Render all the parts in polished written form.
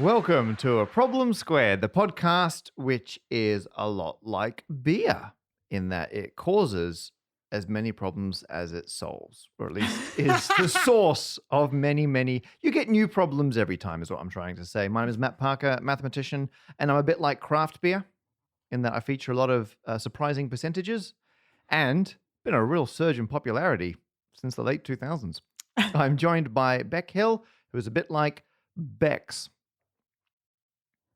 Welcome to A Problem Squared, the podcast which is a lot like beer in that it causes as many problems as it solves, or at least is the source of many. You get new problems every time is what I'm trying to say. My name is Matt Parker, mathematician, and I'm a bit like craft beer in that I feature a lot of surprising percentages and been a real surge in popularity since the late 2000s. I'm joined by Bec Hill, who is a bit like Beck's.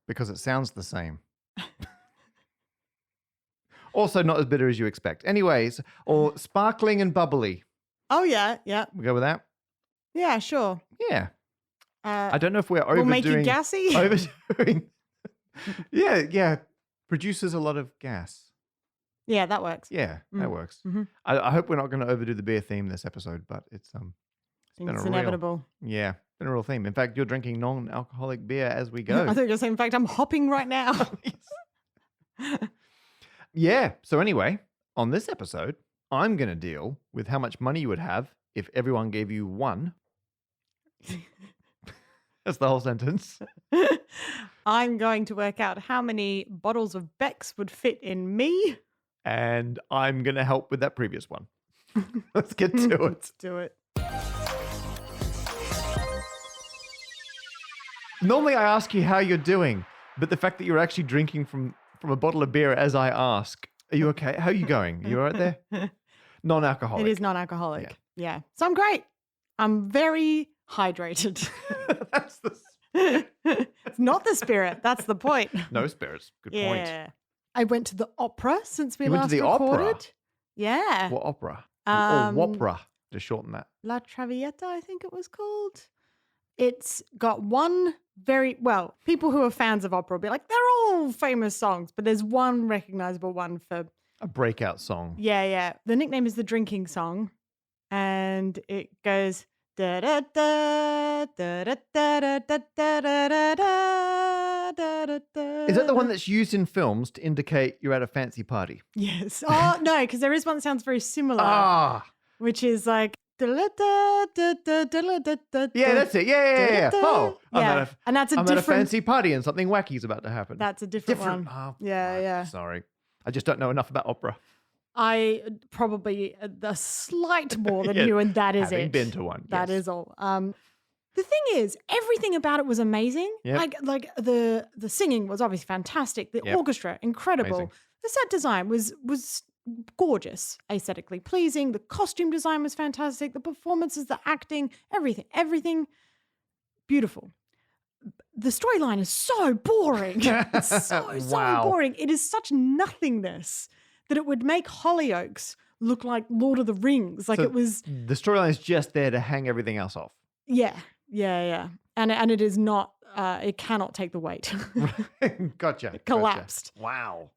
Because it sounds the same. Also not as bitter as you expect. Anyways, or sparkling and bubbly. Oh, yeah. We go with that? Yeah, sure. Yeah. I don't know if we're overdoing... We'll make you gassy? Overdoing... Yeah. Produces a lot of gas. Yeah, that works. Yeah, that works. Mm-hmm. I hope we're not going to overdo the beer theme this episode, but it's inevitable. Yeah. Been a real theme. In fact, you're drinking non-alcoholic beer as we go. I thought you were saying, in fact, I'm hopping right now. Yeah. So anyway, on this episode, I'm going to deal with how much money you would have if everyone gave you one. That's the whole sentence. I'm going to work out how many bottles of Beck's would fit in me. And I'm going to help with that previous one. Let's get to it. Let's do it. Normally I ask you how you're doing, but the fact that you're actually drinking from a bottle of beer as I ask, are you okay? How are you going? Are you all right there? Non-alcoholic. It is non-alcoholic. Yeah. So I'm great. I'm very hydrated. That's It's not the spirit. That's the point. No spirits. Good point. I went to the opera since we went last to the recorded. Opera? Yeah. What opera? Or Wopera, to shorten that. La Traviata, I think it was called. It's got one people who are fans of opera will be like, they're all famous songs, but there's one recognizable one for... A breakout song. Yeah. The nickname is the drinking song, and it goes... Da da da da da da da da da da da da da. Is that the one that's used in films to indicate you're at a fancy party? Yes. Oh, no, because there is one that sounds very similar. Which is like... Yeah, that's it. Yeah. Oh, yeah. And that's I'm at a fancy party and something wacky's about to happen. That's a different one. Oh, yeah. Sorry. I just don't know enough about opera. I probably a slight more than you, and that is Having it. been to one. That is all. The thing is, everything about it was amazing. Yep. Like the singing was obviously fantastic. The orchestra, incredible. Amazing. The set design was gorgeous, aesthetically pleasing. The costume design was fantastic. The performances, the acting, everything beautiful. The storyline is so boring. It's so boring. It is such nothingness that it would make Hollyoaks look like Lord of the Rings. Like, so it was... The storyline is just there to hang everything else off. Yeah. And it is not... it cannot take the weight. Gotcha. It collapsed. Wow.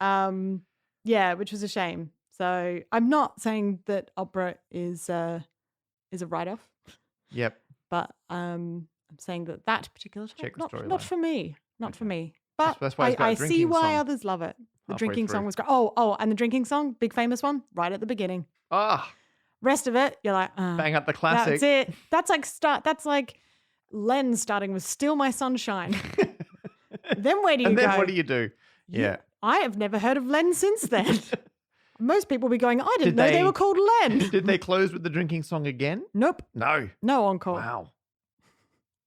Yeah, which was a shame. So I'm not saying that opera is a write-off. Yep. But I'm saying that particular type, not for me. Not for me. But that's why I see why song. others love it. The drinking song was great. Oh, and the drinking song, big famous one, right at the beginning. Rest of it, you're like, bang up the classic. That's it. That's like Len starting with Steal My Sunshine. Then where do you go? And then what do you do? Yeah. I have never heard of Len since then. Most people will be going, I didn't know they were called Len. Did they close with the drinking song again? Nope. No encore. Wow.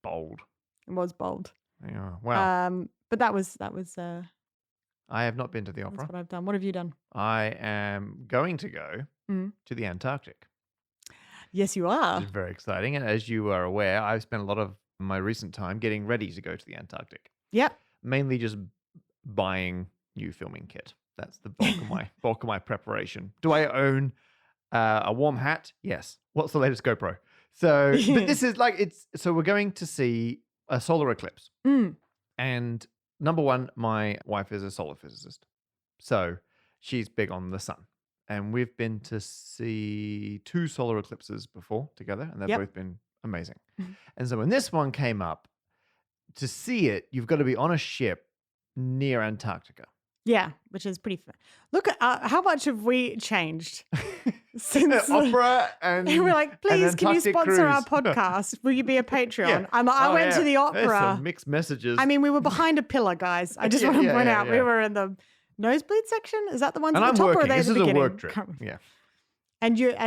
Bold. It was bold. Yeah. Wow. But that was I have not been to the opera. That's what I've done. What have you done? I am going to go to the Antarctic. Yes, you are. Which is very exciting. And as you are aware, I've spent a lot of my recent time getting ready to go to the Antarctic. Yep. Mainly just buying new filming kit. That's the bulk of my preparation. Do I own a warm hat? Yes. What's the latest GoPro? So, but this is like so we're going to see a solar eclipse. And number one, my wife is a solar physicist. So she's big on the sun. And we've been to see 2 solar eclipses before together, and they've both been amazing. And so when this one came up, to see it, you've got to be on a ship near Antarctica. Yeah, which is pretty fun. Look at how much have we changed since opera and we're like, please, can you Antarctic sponsor our cruise. podcast? Will you be a Patreon? Yeah. I'm like, I Oh, went to yeah. the There's opera. some mixed messages. I mean, we were behind a pillar, guys. I just Yeah, want to yeah, point yeah, out yeah. we were in the nosebleed section. Is that the ones and at I'm the top, or are working. they at This the is a beginning? work trip. Yeah.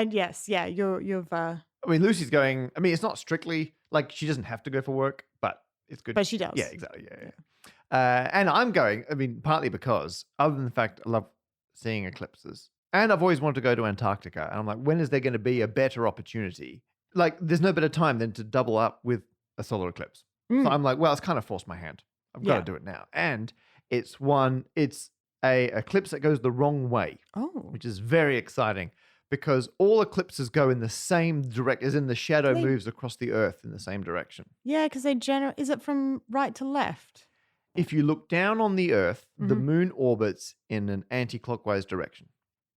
Yes, you've. I mean, Lucy's going. I mean, it's not strictly like she doesn't have to go for work, but it's good. But she does. Yeah, exactly. Yeah. And I'm going. I mean, partly because, other than the fact I love seeing eclipses, and I've always wanted to go to Antarctica, and I'm like, when is there going to be a better opportunity? Like, there's no better time than to double up with a solar eclipse. So I'm like, well, it's kind of forced my hand. I've got to do it now, and it's a eclipse that goes the wrong way, which is very exciting. Because all eclipses go in the same direction, as in the shadow moves across the earth in the same direction. Yeah, because they is it from right to left? If you look down on the earth, the moon orbits in an anti-clockwise direction.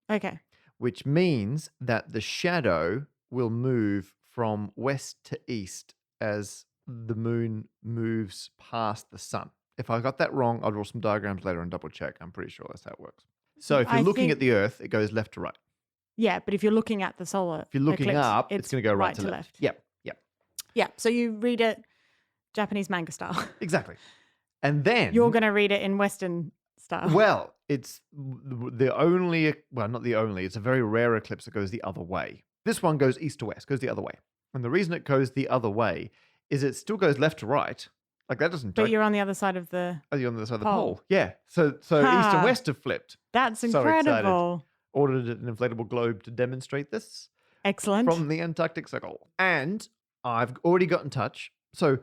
Okay. Which means that the shadow will move from west to east as the moon moves past the sun. If I got that wrong, I'll draw some diagrams later and double check. I'm pretty sure that's how it works. So if you're looking at the earth, it goes left to right. Yeah, but if you're looking at the solar if you're looking eclipse, up, it's going to go right to left. Yep. Yeah, so you read it Japanese manga style. Exactly. And then you're going to read it in Western style. Well, it's the only, well, not the only, it's a very rare eclipse that goes the other way. This one goes east to west, goes the other way. And the reason it goes the other way is it still goes left to right. Like that doesn't. But you're on the other side of the. Oh, you're on the other side of the pole. Yeah. So east and west have flipped. That's incredible. So ordered an inflatable globe to demonstrate this. Excellent. From the Antarctic Circle. And I've already got in touch. So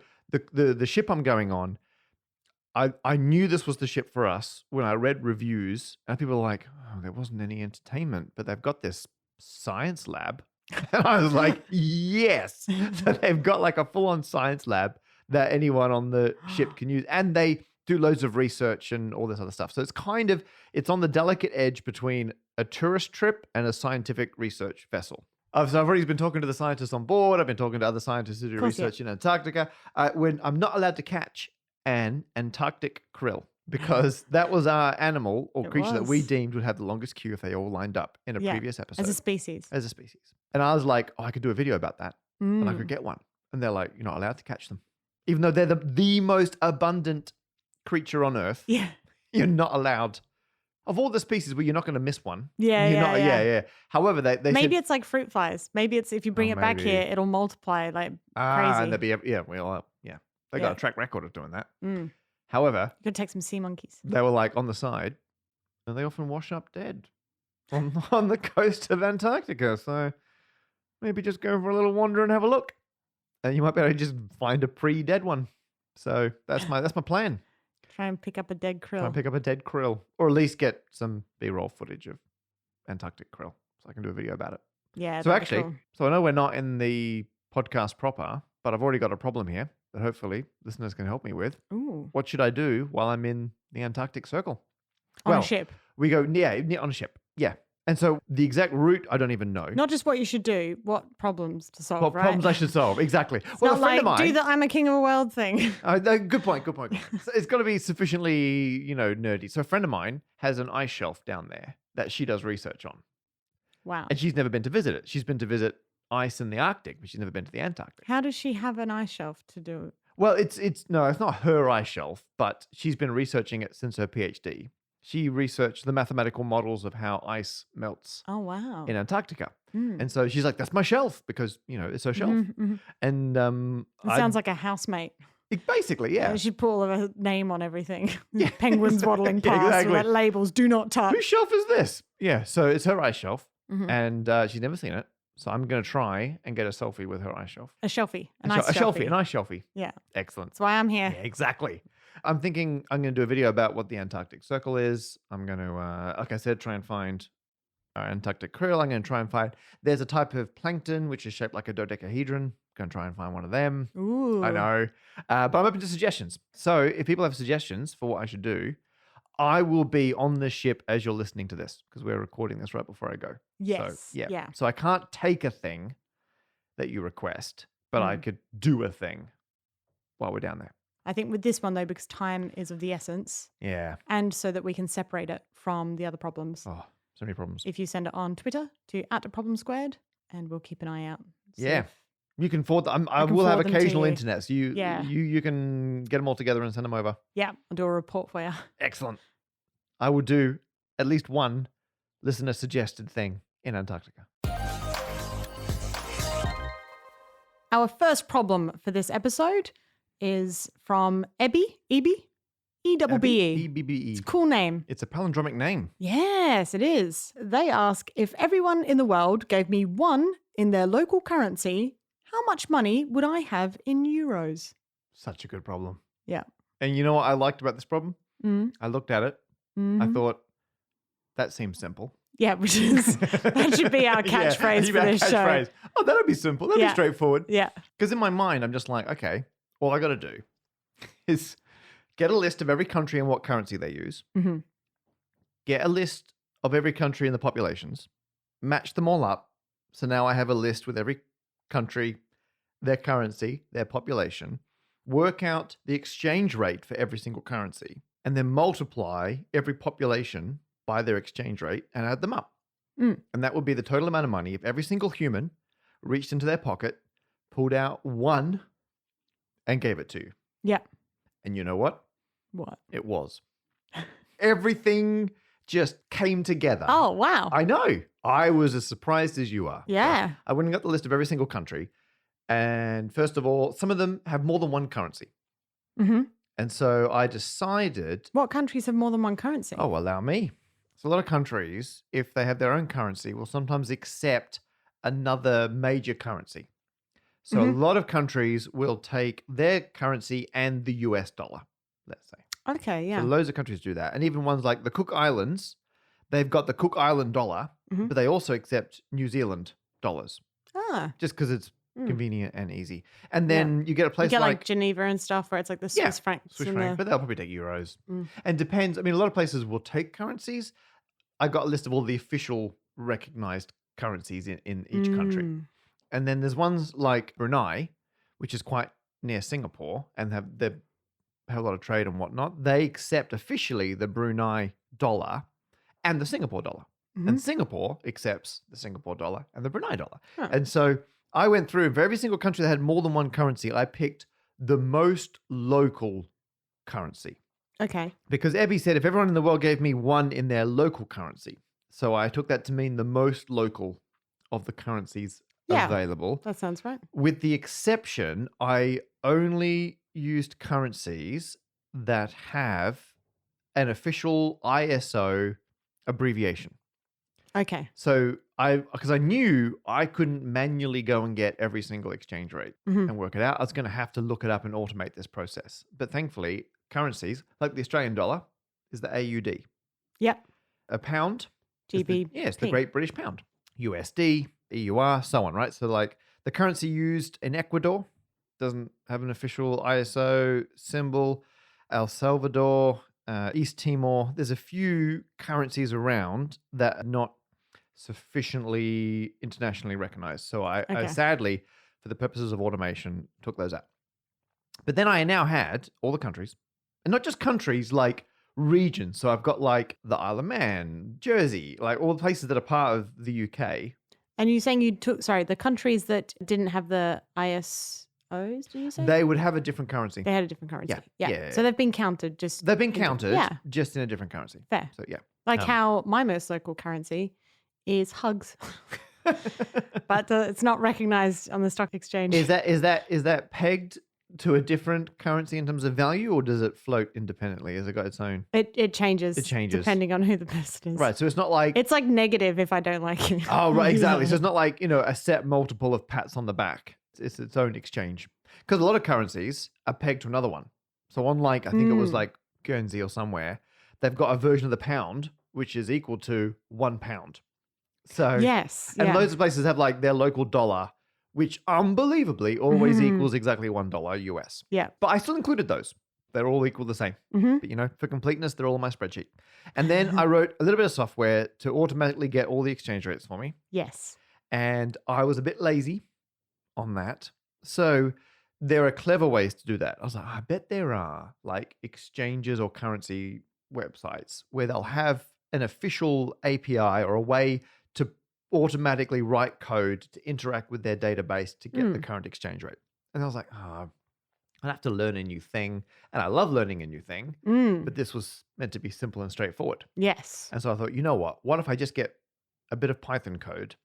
the ship I'm going on, I knew this was the ship for us when I read reviews, and people were like, oh, there wasn't any entertainment, but they've got this science lab. And I was like, yes. So they've got like a full-on science lab that anyone on the ship can use. And they do loads of research and all this other stuff. So it's on the delicate edge between a tourist trip and a scientific research vessel. So I've already been talking to the scientists on board. I've been talking to other scientists who do research in Antarctica. When I'm not allowed to catch an Antarctic krill because that was our animal or creature that we deemed would have the longest queue if they all lined up in a previous episode. As a species. And I was like, oh, I could do a video about that and I could get one. And they're like, you're not allowed to catch them. Even though they're the most abundant creature on Earth. Yeah. You're not allowed. Of all the species where you're not going to miss one. Yeah. However, they maybe said, it's like fruit flies. Maybe it's if you bring it back here, it'll multiply like crazy. And they got a track record of doing that. However, you could take some sea monkeys. They were like on the side, and they often wash up dead on the coast of Antarctica. So maybe just go for a little wander and have a look, and you might be able to just find a pre-dead one. So that's my plan. Try and pick up a dead krill. Or at least get some B-roll footage of Antarctic krill, so I can do a video about it. Yeah. So actually, so I know we're not in the podcast proper, but I've already got a problem here that hopefully listeners can help me with. Ooh. What should I do while I'm in the Antarctic Circle? On a ship. We go, on a ship. Yeah. And so the exact route, I don't even know. Not just what you should do, what problems to solve, What problems I should solve, exactly. Well, not like, do the I'm a king of the world thing. Good point. So it's got to be sufficiently, nerdy. So a friend of mine has an ice shelf down there that she does research on. Wow. And she's never been to visit it. She's been to visit ice in the Arctic, but she's never been to the Antarctic. How does she have an ice shelf to do it? Well, it's not her ice shelf, but she's been researching it since her PhD. She researched the mathematical models of how ice melts. Oh, wow. In Antarctica. And so she's like, that's my shelf because, it's her shelf. And it sounds like a housemate. Basically, yeah. She put all of her name on everything. Penguins waddling past with labels, do not touch. Whose shelf is this? Yeah, so it's her ice shelf. And she's never seen it. So I'm going to try and get a selfie with her ice shelf. A shelfie. An ice shelfie. Yeah. Excellent. That's why I'm here. Yeah, exactly. I'm thinking I'm going to do a video about what the Antarctic Circle is. I'm going to, like I said, try and find Antarctic krill. I'm going to try and find, there's a type of plankton which is shaped like a dodecahedron. Going to try and find one of them. Ooh. I know. But I'm open to suggestions. So if people have suggestions for what I should do, I will be on the ship as you're listening to this because we're recording this right before I go. Yes. So, yeah. So I can't take a thing that you request, but I could do a thing while we're down there. I think with this one, though, because time is of the essence. Yeah. And so that we can separate it from the other problems. Oh, So many problems. If you send it on Twitter to @problemsquared, and we'll keep an eye out. See Yeah. if- You can forward them. I can will have forward them to occasional you. internet. So you can get them all together and send them over. Yeah, I'll do a report for you. Excellent. I will do at least one listener suggested thing in Antarctica. Our first problem for this episode is from Ebby, E-double-B-E. E-B-B-E. It's a cool name. It's a palindromic name. Yes, it is. They ask, if everyone in the world gave me 1 in their local currency, how much money would I have in euros? Such a good problem. Yeah. And you know what I liked about this problem? Mm. I looked at it. Mhm. I thought, that seems simple. Yeah, which is, that should be our catchphrase for this show. Oh, that'd be simple. That'd Yeah. be straightforward. Yeah. Because in my mind, I'm just like, okay, all I got to do is get a list of every country and what currency they use, hmm get a list of every country and the populations, match them all up. So now I have a list with every country, their currency, their population, work out the exchange rate for every single currency, and then multiply every population by their exchange rate and add them up. Mm. And that would be the total amount of money if every single human reached into their pocket, pulled out 1, and gave it to you. Yeah. And you know what? What? It was. Everything just came together. Oh, wow. I know. I was as surprised as you are. Yeah. I went and got the list of every single country. And first of all, some of them have more than one currency. hmm And so I decided, What countries have more than one currency? oh, allow me. So a lot of countries, if they have their own currency, will sometimes accept another major currency. So a lot of countries will take their currency and the US dollar, let's say. Okay, yeah. So loads of countries do that. And even ones like the Cook Islands, they've got the Cook Island dollar, Mhm. but they also accept New Zealand dollars Ah, just because it's Mm. convenient and easy. And then you get a you place get like like Geneva and stuff where it's like the Swiss francs. Swiss and franc, the- but they'll probably take euros. Mm. And depends. I mean, a lot of places will take currencies. I got a list of all the official recognized currencies in each country. Mm. And then there's ones like Brunei, which is quite near Singapore and they have a lot of trade and whatnot. They accept officially the Brunei dollar and the Singapore dollar. Mhm. And Singapore accepts the Singapore dollar and the Brunei dollar. Huh. And so I went through for every single country that had more than one currency, I picked the most local currency. Okay. Because Ebby said if everyone in the world gave me 1 in their local currency. So I took that to mean the most local of the currencies Yeah. available. That sounds right. With the exception, I only used currencies that have an official ISO abbreviation. Okay. So because I knew I couldn't manually go and get every single exchange rate Mhm. and work it out. I was going to have to look it up and automate this process. But thankfully, currencies like the Australian dollar is the AUD. Yep. A pound is GB. the Great British Pound. USD, EUR, so on, right? So like the currency used in Ecuador doesn't have an official ISO symbol. El Salvador, East Timor, there's a few currencies around that are not sufficiently internationally recognized. So I Okay. sadly, for the purposes of automation, took those out. But then I now had all the countries, and not just countries, like regions. So I've got like the Isle of Man, Jersey, like all the places that are part of the UK. And you're saying you took, sorry, the countries that didn't have the ISOs, did you say? They would have a different currency. They had a different currency. Yeah. So they've been counted just. They've been into- counted Yeah. just in a different currency. Fair. So yeah. Like Um, how my most local currency is hugs, but it's not recognized on the stock exchange. Is that pegged to a different currency in terms of value, or does it float independently? Has it got its own? It changes. It changes. Depending on who the person is. Right. So it's not like It's like negative if I don't like you. oh right, exactly. So it's not like a set multiple of pats on the back. It's its own exchange. Because a lot of currencies are pegged to another one. So unlike I think it was like Guernsey or somewhere, they've got a version of the pound which is equal to £1. So Yes. and yeah. loads of places have like their local dollar, which unbelievably always Mhm. equals exactly $1 US. Yeah. But I still included those. They're all equal the same. hmm But for completeness, they're all on my spreadsheet. And then I wrote a little bit of software to automatically get all the exchange rates for me. Yes. And I was a bit lazy on that. So there are clever ways to do that. I was like, I bet there are like exchanges or currency websites where they'll have an official API or a way to automatically write code to interact with their database to get the current exchange rate. And I was like, oh, I have to learn a new thing. And I love learning a new thing, but this was meant to be simple and straightforward. Yes. And so I thought, you know what? What if I just get a bit of Python code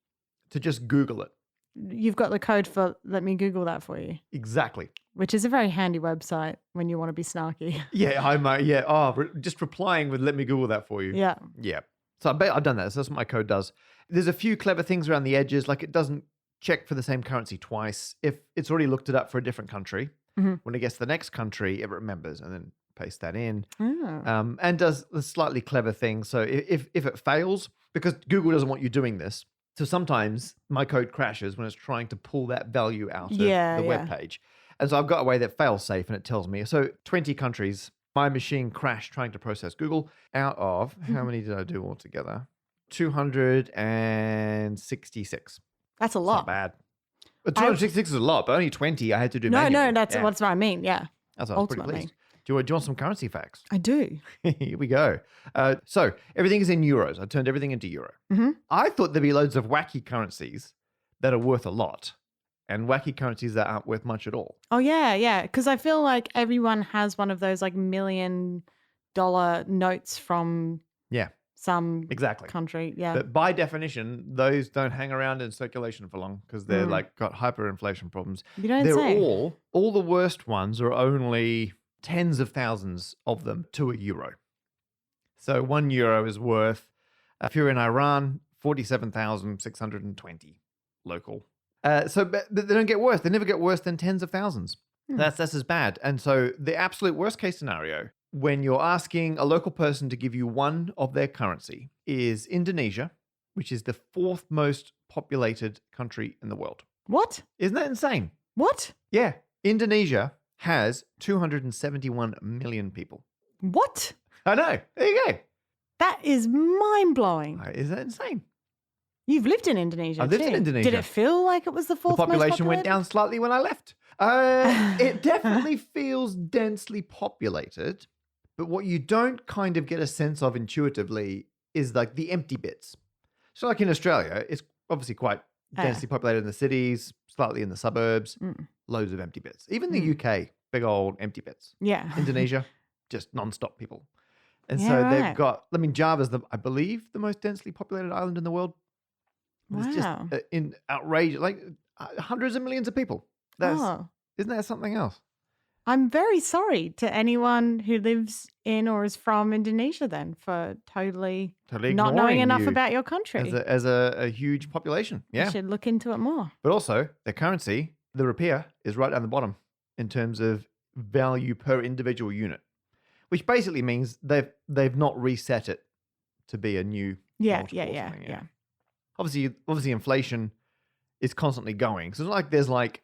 to just Google it? You've got the code for let me Google that for you. Exactly. Which is a very handy website when you want to be snarky. Yeah, just replying with let me Google that for you. Yeah. Yeah. So I've done that. So that's what my code does. There's a few clever things around the edges, like it doesn't check for the same currency twice. If it's already looked it up for a different country, when it gets to the next country, it remembers and then paste that in. And does a slightly clever thing. So if it fails, because Google doesn't want you doing this, so sometimes my code crashes when it's trying to pull that value out of the web page. And so I've got a way that fails safe, and it tells me. So 20 countries, my machine crashed trying to process Google out of, how many did I do altogether? 266. That's a It's lot. not bad. But 266 is a lot, but only 20 I had to do No, manually. that's what I mean. Yeah. That's what I was pretty ultimately. pleased. Do you want some currency facts? I do. Here we go. So everything is in euros. I turned everything into euro. I thought there'd be loads of wacky currencies that are worth a lot and wacky currencies that aren't worth much at all. Oh, yeah. Because I feel like everyone has one of those like $1 million notes from some Exactly. country. Yeah. But by definition, those don't hang around in circulation for long because they're like got hyperinflation problems. You don't They're say. all the worst ones are only tens of thousands of them to a euro. So €1 is worth, if you're in Iran, 47,620 local. But they don't get worse. They never get worse than tens of thousands. That's as bad. And so the absolute worst case scenario, when you're asking a local person to give you one of their currency, is Indonesia, which is the 4th most populated country in the world. What? Isn't that insane? What? Yeah. Indonesia has 271 million people. What? I know. There you go. That is mind-blowing. Is that insane? You've lived in Indonesia. I lived in too. Indonesia. Did it feel like it was the 4th The most population went populated? down slightly when I left. It definitely feels densely populated, but what you don't kind of get a sense of intuitively is like the empty bits. So like in Australia, it's obviously quite densely populated in the cities, slightly in the suburbs, loads of empty bits. Even the UK, big old empty bits. Yeah. Indonesia, just non-stop people. And Yeah, so right. they've got, I mean, Java's, I believe, the most densely populated island in the world. It's just Wow. in outrageous, like hundreds of millions of people. Isn't that something else? I'm very sorry to anyone who lives in or is from Indonesia then for totally not knowing ignoring enough you about your country. as a huge population. You Yeah. should look into it more. But also, their currency, the rupiah, is right down the bottom in terms of value per individual unit, which basically means they've not reset it to be a new multiple or something, Yeah. Obviously, inflation is constantly going. So it's not like there's like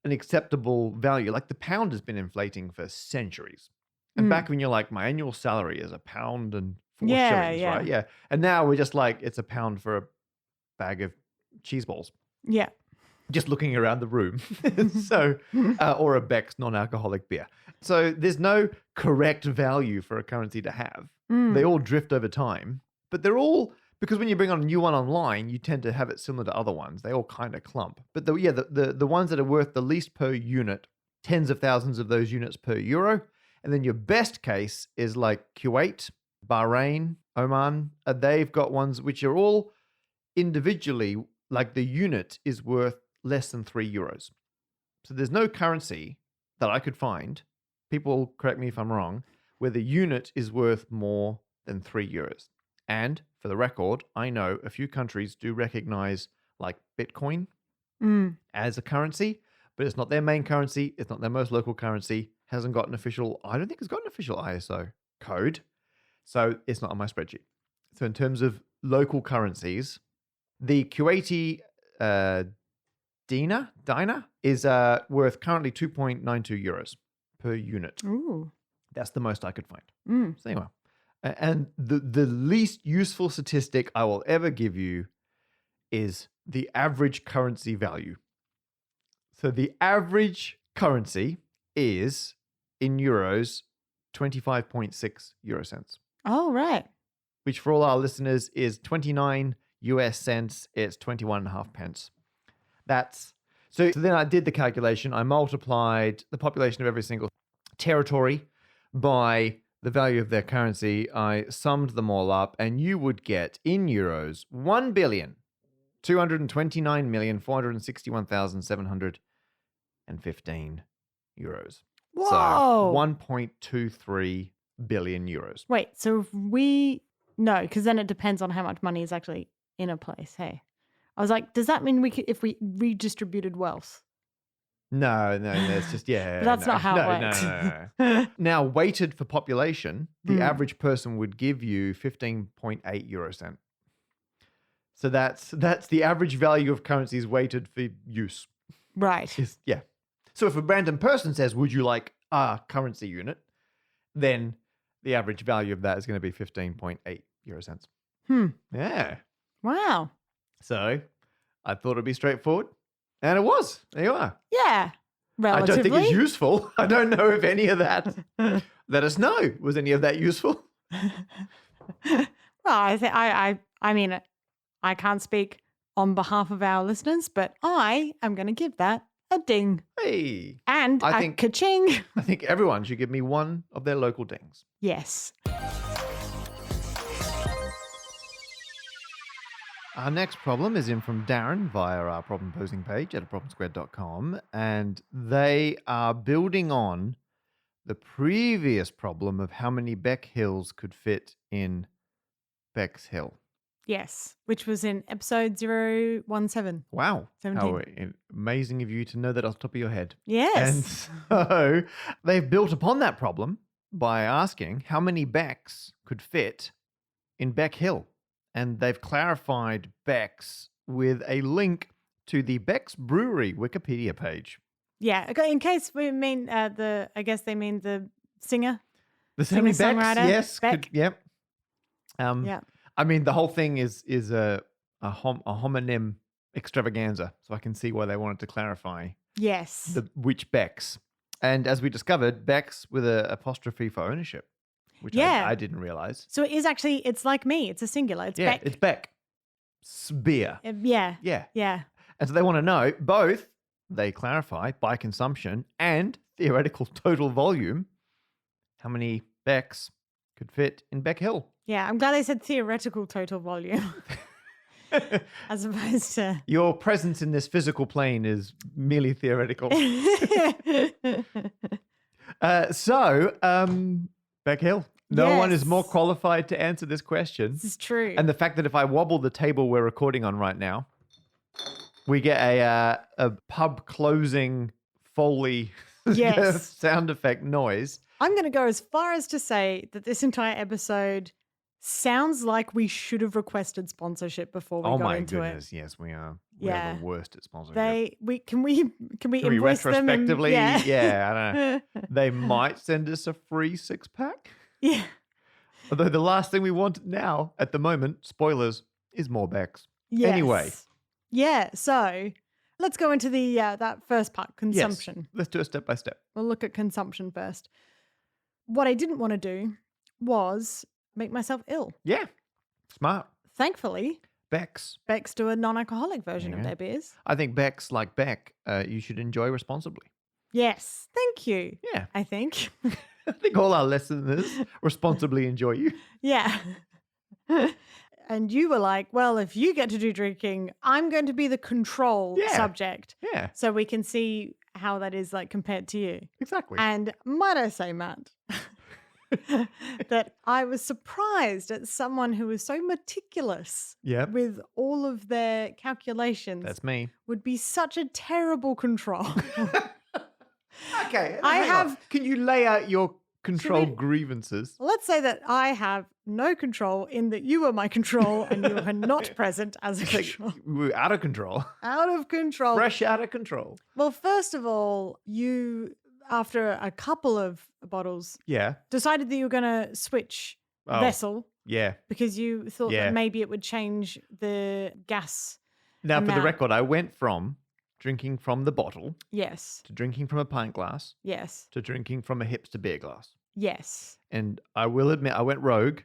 an acceptable value. Like the pound has been inflating for centuries. And back when you're like, my annual salary is £1 and 4 shillings, right? Yeah. And now we're just like, it's £1 for a bag of cheese balls. Yeah. Just looking around the room. So, or a Beck's non-alcoholic beer. So there's no correct value for a currency to have. They all drift over time, but they're all, because when you bring on a new one online, you tend to have it similar to other ones. They all kind of clump. But the ones that are worth the least per unit, tens of thousands of those units per euro. And then your best case is like Kuwait, Bahrain, Oman. They've got ones which are all individually, like the unit is worth less than €3. So there's no currency that I could find, people correct me if I'm wrong, where the unit is worth more than €3. And for the record, I know a few countries do recognize like Bitcoin as a currency, but it's not their main currency. It's not their most local currency. Hasn't got an official, I don't think it's got an official ISO code. So it's not on my spreadsheet. So in terms of local currencies, the Kuwaiti dinar is worth currently €2.92 per unit. Ooh. That's the most I could find. So anyway, and the least useful statistic I will ever give you is the average currency value. So the average currency is in euros 25.6 euro cents. Oh, right. which for all our listeners is 29 US cents. It's 21.5 pence. So then I did the calculation. I multiplied the population of every single territory by the value of their currency. I summed them all up, and you would get in euros 1,229,461,715 euros. Whoa. So 1.23 billion euros. Wait, so no, because then it depends on how much money is actually in a place. Hey, I was like, does that mean we could, if we redistributed wealth? No, it's just, yeah. But that's not how it works. No. Now, weighted for population, the average person would give you 15.8 euro cent. So that's the average value of currencies weighted for use. Right. Yeah. So if a random person says, would you like a currency unit, then the average value of that is going to be 15.8 euro cents. Yeah. Wow. So I thought it'd be straightforward. And it was. There you are. Yeah. Relatively. I don't think it's useful. I don't know if any of that. Let us know. Was any of that useful? Well, I mean, I can't speak on behalf of our listeners, but I am going to give that a ding. Hey. And I a think ka-ching. I think everyone should give me one of their local dings. Yes. Our next problem is in from Darren via our problem posing page at problemsquared.com, and they are building on the previous problem of how many Bec Hills could fit in Bec Hill. Yes, which was in episode 017. Wow. 17. How amazing of you to know that off the top of your head. Yes. And so they've built upon that problem by asking how many Becks could fit in Bec Hill. And they've clarified Beck's with a link to the Beck's Brewery Wikipedia page. Yeah, okay, in case we mean I guess they mean the singer. The singer Beck's, singer-songwriter, yes. Beck. Yep. Yeah. I mean, the whole thing is a homonym extravaganza, so I can see why they wanted to clarify Yes. which Beck's. And as we discovered, Beck's with an apostrophe for ownership, which Yeah. I didn't realize. So it is actually, it's like me. It's a singular. It's Beck. It's Beck. Beer. Yeah. Yeah. Yeah. And so they want to know both, they clarify, by consumption and theoretical total volume, how many Becks could fit in Bec Hill. Yeah. I'm glad they said theoretical total volume as opposed to. Your presence in this physical plane is merely theoretical. Bec Hill. No one is more Yes. qualified to answer this question. This is true. And the fact that if I wobble the table we're recording on right now, we get a pub closing Foley Yes. sound effect noise. I'm going to go as far as to say that this entire episode sounds like we should have requested sponsorship before we Oh got my into goodness, yes, we are. We Yeah. are the worst at sponsorship. Can we Can we invoice them? retrospectively? Yeah. I don't know. They might send us a free 6-pack. Yeah. Although the last thing we want now, at the moment, spoilers, is more Becks. Yes. Anyway. Yeah. So let's go into the that first part, consumption. Yes, let's do it step by step. We'll look at consumption first. What I didn't want to do was make myself ill. Yeah, smart. Thankfully, Becks. Beck's do a non-alcoholic version Yeah. of their beers. I think Becks, like Beck, you should enjoy responsibly. Yes. Thank you. Yeah. I think. I think all our listeners responsibly enjoy you. Yeah. And you were like, well, if you get to do drinking, I'm going to be the control Yeah. subject. Yeah, So we can see how that is like compared to you. exactly. And might I say, Matt, that I was surprised at someone who was so meticulous Yep, with all of their calculations that's me. would be such a terrible control. Okay, I hang on. have- Can you lay out your control we- grievances? Let's say that I have no control in that you are my control and you are not present as a It's like control. we're out of control. Out of control. Fresh out of control. Well, first of all, you, after a couple of bottles, Yeah. decided that you were going to switch Oh, vessel yeah. because you thought Yeah. that maybe it would change the gas. Now, for the amount. record, I went from drinking from the bottle Yes. to drinking from a pint glass Yes. to drinking from a hipster beer glass. Yes. And I will admit, I went rogue.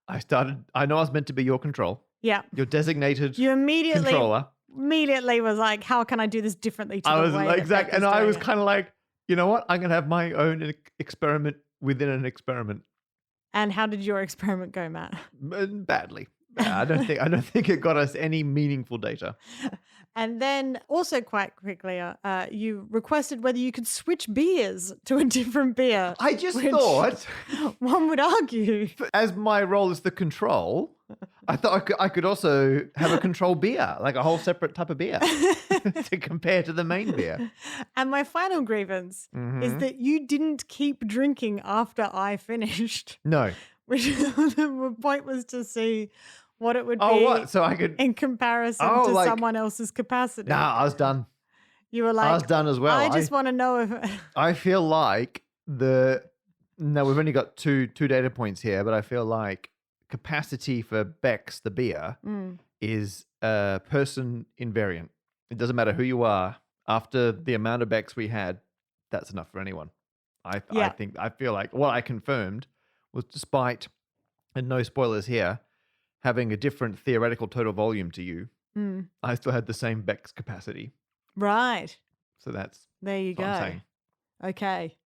I know I was meant to be your control, Yeah. your designated You controller. immediately was like, how can I do this differently to I the was way like, that Beck exactly. is And I doing was it? kind of like, you know what? I'm going to have my own experiment within an experiment. And how did your experiment go, Matt? Badly. I don't think it got us any meaningful data. And then also quite quickly, you requested whether you could switch beers to a different beer. I just which thought, one would argue. as my role is the control, I thought I could also have a control beer, like a whole separate type of beer to compare to the main beer. And my final grievance is that you didn't keep drinking after I finished. No. Which the point was to see what it would be what? So I could. in comparison Oh, to like- someone else's capacity. Nah, I was done. You were like, I was done as well. I just want to know if I feel like no, we've only got two data points here, but I feel like capacity for Beck's, the beer, is person invariant. It doesn't matter who you are. After the amount of Becks we had, that's enough for anyone. I feel like what I confirmed was, despite, and no spoilers here, having a different theoretical total volume to you, I still had the same Beck's capacity. Right. So that's There you what I'm go. saying. Okay.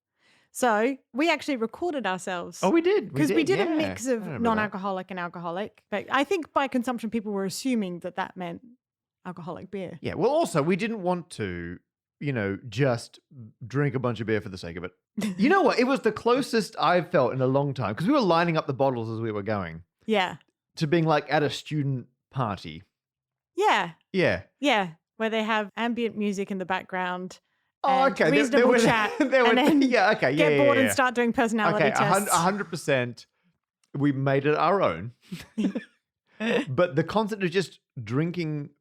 So we actually recorded ourselves. Oh, we did. Because we did a yeah. mix I of remember that. non-alcoholic and alcoholic. But I think by consumption, people were assuming that meant alcoholic beer. Yeah. Well, also, we didn't want to, just drink a bunch of beer for the sake of it. You know what? It was the closest I've felt in a long time, because we were lining up the bottles as we were going, Yeah. to being like at a student party. Yeah. Yeah. Yeah. Where they have ambient music in the background. Oh, and okay. Reasonable chat. And then yeah, okay. Yeah, get bored yeah. and start doing personality Okay, tests. 100%. We made it our own. But the concept of just drinking,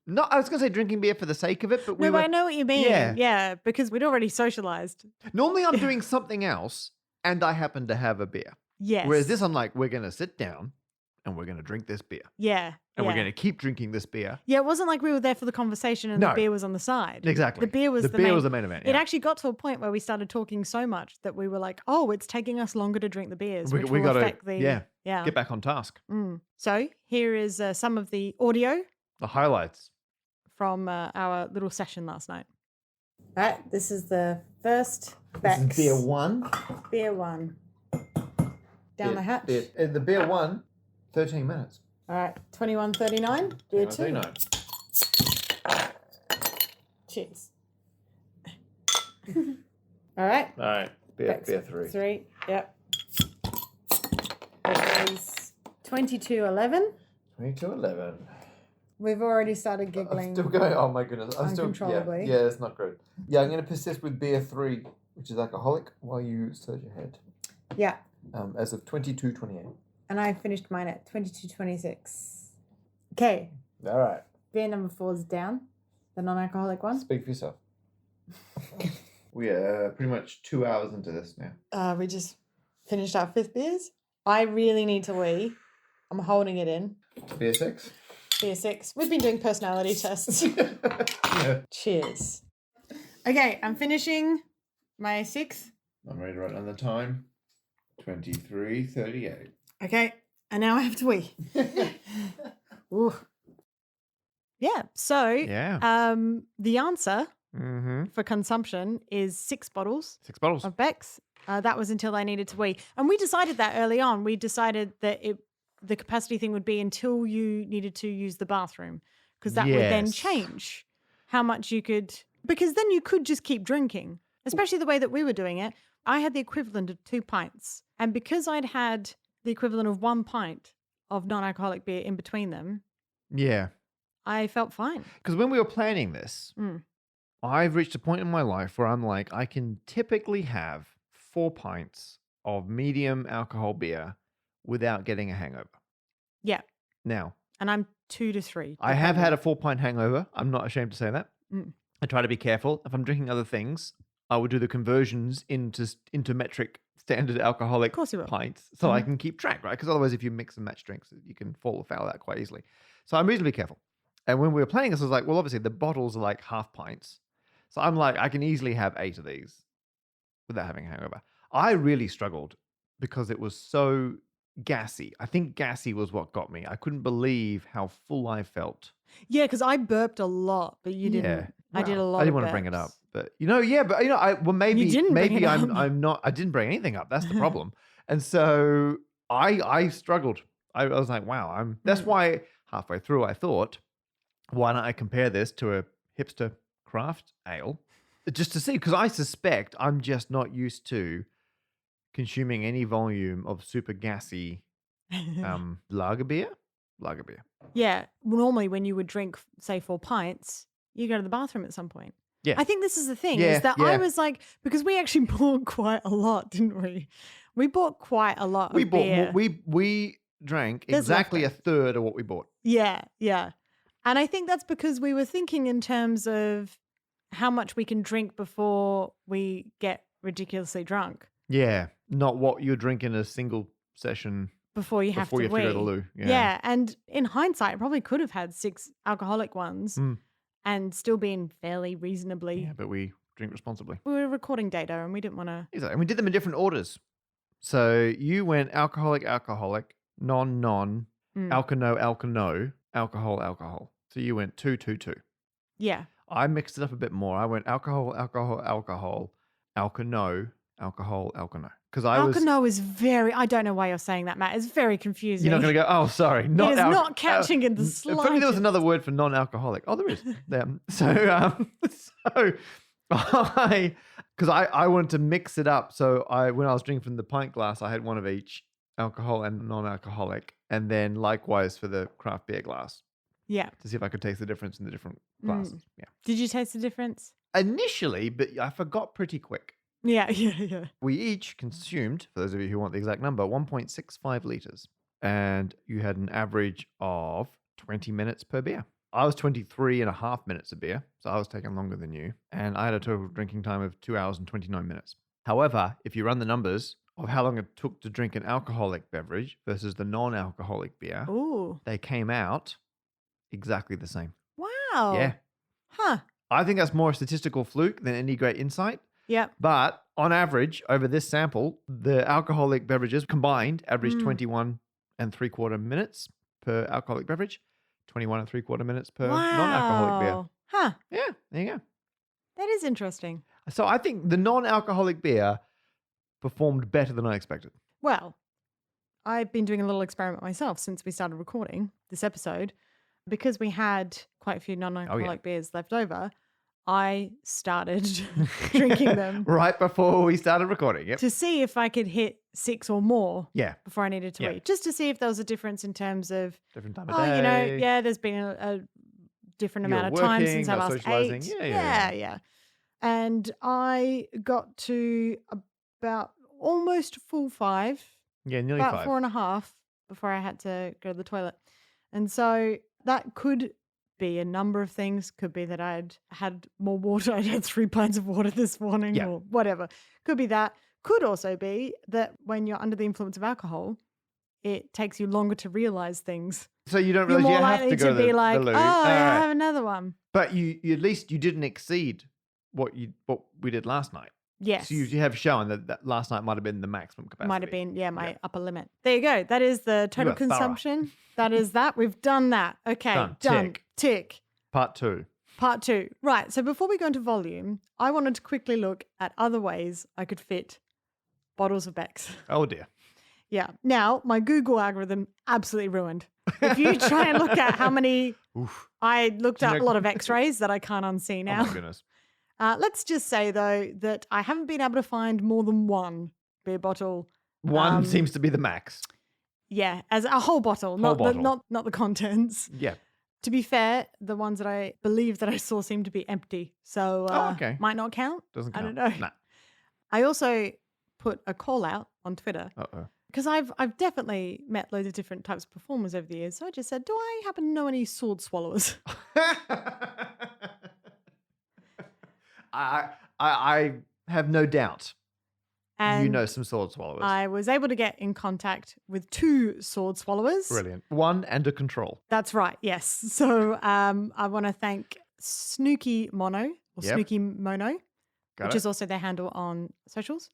I was going to say drinking beer for the sake of it, but No, but I know what you mean. Yeah. Yeah, because we'd already socialized. Normally I'm doing something else and I happen to have a beer. Yes. Whereas this, I'm like, we're going to sit down and we're going to drink this beer. Yeah. And we're going to keep drinking this beer. Yeah, it wasn't like we were there for the conversation and No. the beer was on the side. Exactly. The beer was the main event. It Yeah. actually got to a point where we started talking so much that we were like, oh, it's taking us longer to drink the beers, which will gotta, affect the... Yeah. Get back on task. So here is some of the audio The highlights. from our little session last night. All right, this is the first This is beer one. Beer one. Down the hatch. The beer one, 13 minutes. All right, 21:39. Beer two. Cheers. All right. All right. Beer three. Three. Yep. It is 22:11. 22:11. We've already started I'm giggling. still going. Oh my goodness. I'm still. Uncontrollably. Yeah, it's not good. Yeah, I'm going to persist with beer three, which is alcoholic, while you surge ahead. Yeah. As of 22:28. And I finished mine at 22:26. Okay. All right. Beer number 4 is down. The non-alcoholic one. Speak for yourself. We are pretty much 2 hours into this now. We just finished our 5th beers. I really need to wee. I'm holding it in. Beer six. Beer 6. We've been doing personality tests. Yeah. Cheers. Okay, I'm finishing my 6th. I'm ready to write down the time. 23:38. Okay, and now I have to wee. Ooh. Yeah, so the answer for consumption is 6 bottles 6 bottles. of Beck's. That was until I needed to wee. And we decided that early on. We decided that the capacity thing would be until you needed to use the bathroom, because that would then Yes. change how much you could, because then you could just keep drinking, especially the way that we were doing it. I had the equivalent of 2 pints. And because I'd had the equivalent of 1 pint of non-alcoholic beer in between them, Yeah. I felt fine. Because when we were planning this, I've reached a point in my life where I'm like, I can typically have 4 pints of medium alcohol beer without getting a hangover. Yeah. Now, And I'm 2 to 3. I have had a 4-pint hangover. I'm not ashamed to say that. Mm. I try to be careful. If I'm drinking other things, I would do the conversions into metric standard alcoholic Of course you will. pints so I can keep track, right? Because otherwise, if you mix and match drinks, you can fall afoul of that quite easily. So I'm reasonably careful. And when we were planning this, I was like, well, obviously the bottles are like half pints. So I'm like, I can easily have 8 of these without having a hangover. I really struggled because it was so gassy. I think gassy was what got me. I couldn't believe how full I felt. Yeah, because I burped a lot, but you didn't. I did a Well, lot I didn't of want to bring it up, burps. but maybe didn't bring it up. I'm not. I didn't bring anything up. That's the problem. And so I struggled. I was like, wow. That's why halfway through I thought, why don't I compare this to a hipster craft ale, just to see, because I suspect I'm just not used to consuming any volume of super gassy lager beer. Yeah. Normally, when you would drink, say, 4 pints, you go to the bathroom at some point. Yeah. I think this is the thing, Yeah, is that yeah. I was like, because we actually bought quite a lot, didn't we? We bought quite a lot of beer. We drank There's exactly a leftovers. third of what we bought. Yeah, yeah. And I think that's because we were thinking in terms of how much we can drink before we get ridiculously drunk, Yeah, not what you drink in a single session before you have before to you have to go to wee. loo. Yeah, and in hindsight, I probably could have had 6 alcoholic ones Mm. and still been fairly reasonably. Yeah, but we drink responsibly. We were recording data and we didn't want to. Exactly. And we did them in different orders. So you went alcoholic, non, alcono, alcohol. So you went 2, 2, 2. Yeah. I mixed it up a bit more. I went alcohol, alcono. Because I was. Alcono is very, I don't know why you're saying that, Matt. It's very confusing. You're not going to go, oh, sorry. It is not catching in the slightest. If only there was another word for non-alcoholic. Oh, there is. So because I wanted to mix it up. So when I was drinking from the pint glass, I had one of each, alcohol and non-alcoholic. And then likewise for the craft beer glass. Yeah. To see if I could taste the difference in the different glasses. Yeah. Did you taste the difference? Initially, but I forgot pretty quick. Yeah. We each consumed, for those of you who want the exact number, 1.65 liters. And you had an average of 20 minutes per beer. I was 23 and a half minutes of beer, so I was taking longer than you. And I had a total drinking time of 2 hours and 29 minutes. However, if you run the numbers of how long it took to drink an alcoholic beverage versus the non-alcoholic beer, they came out exactly the same. Wow. Yeah. Huh. I think that's more a statistical fluke than any great insight. Yep. But on average, over this sample, the alcoholic beverages combined average 21 and 3/4 minutes per alcoholic beverage, 21 and 3/4 minutes per non-alcoholic beer. Huh. Yeah, there you go. That is interesting. So I think the non-alcoholic beer performed better than I expected. Well, I've been doing a little experiment myself since we started recording this episode. Because we had quite a few non-alcoholic beers left over, I started drinking them. Right before we started recording, yep. To see if I could hit 6 or more before I needed to eat. Just to see if there was a difference in terms of... Different time of day. There's been a different amount of time since I last ate. Yeah. And I got to about almost full 5. Yeah, nearly about 5. 4.5 before I had to go to the toilet. And so that could be a number of things. Could be that I'd had more water. I'd had 3 pints of water this morning or whatever. Could be that. Could also be that when you're under the influence of alcohol, it takes you longer to realize things. So you don't realize you have to go to be like, the loo. I have another one. But you at least you didn't exceed what we did last night. Yes. So you have shown that last night might have been the maximum capacity. Might have been, my upper limit. There you go. That is the total consumption. That is that. We've done that. Okay, done. Tick. Part 2. Right. So before we go into volume, I wanted to quickly look at other ways I could fit bottles of Beck's. Oh dear. Yeah. Now, my Google algorithm absolutely ruined. If you try and look at how many, I looked at a lot of x-rays that I can't unsee now. Oh my goodness. Let's just say, though, that I haven't been able to find more than one beer bottle. One seems to be the max. Yeah, as a whole bottle, not the contents. Yeah. To be fair, the ones that I believe that I saw seem to be empty. So might not count. Doesn't count. I don't know. Nah. I also put a call out on Twitter. Uh-oh. Because I've definitely met loads of different types of performers over the years. So I just said, do I happen to know any sword swallowers? I have no doubt and you know some sword swallowers. I was able to get in contact with 2 sword swallowers. Brilliant. One and a control. That's right, yes. So I want to thank Snookie Mono, or Snookie Mono, which is also their handle on socials.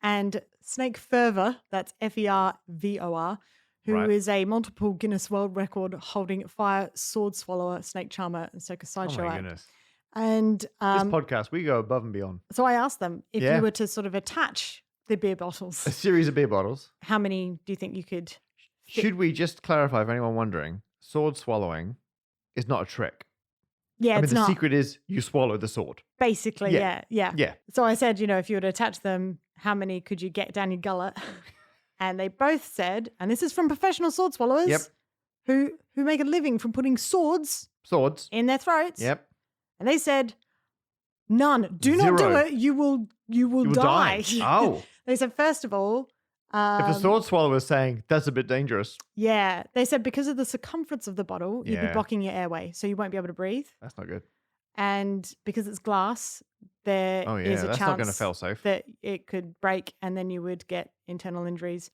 and snake Fervor, that's Fervor, who is a multiple Guinness World Record holding fire sword swallower, snake charmer, and circus sideshow act. goodness. And This podcast, we go above and beyond. so I asked them if Yeah. you were to sort of attach the beer bottles, A series of beer bottles. how many do you think you could fit? Should we just clarify for anyone wondering, sword swallowing is not a trick. Yeah, I mean, it's the not. secret is you swallow the sword. Basically, Yeah. yeah. Yeah. So I said, if you were to attach them, how many could you get down your gullet? And they both said, and this is from professional sword swallowers Yep. who make a living from putting swords Swords. in their throats. Yep. And they said, none. Do not do Zero. it. You will die. Oh. They said, first of all, If a sword swallower is saying that's a bit dangerous, yeah, they said because of the circumference of the bottle, you'd be Yeah. blocking your airway, so you won't be able to breathe. that's not good. And because it's glass, there Oh, is yeah. a That's not going to chance fail safe. that it could break and then you would get internal injuries.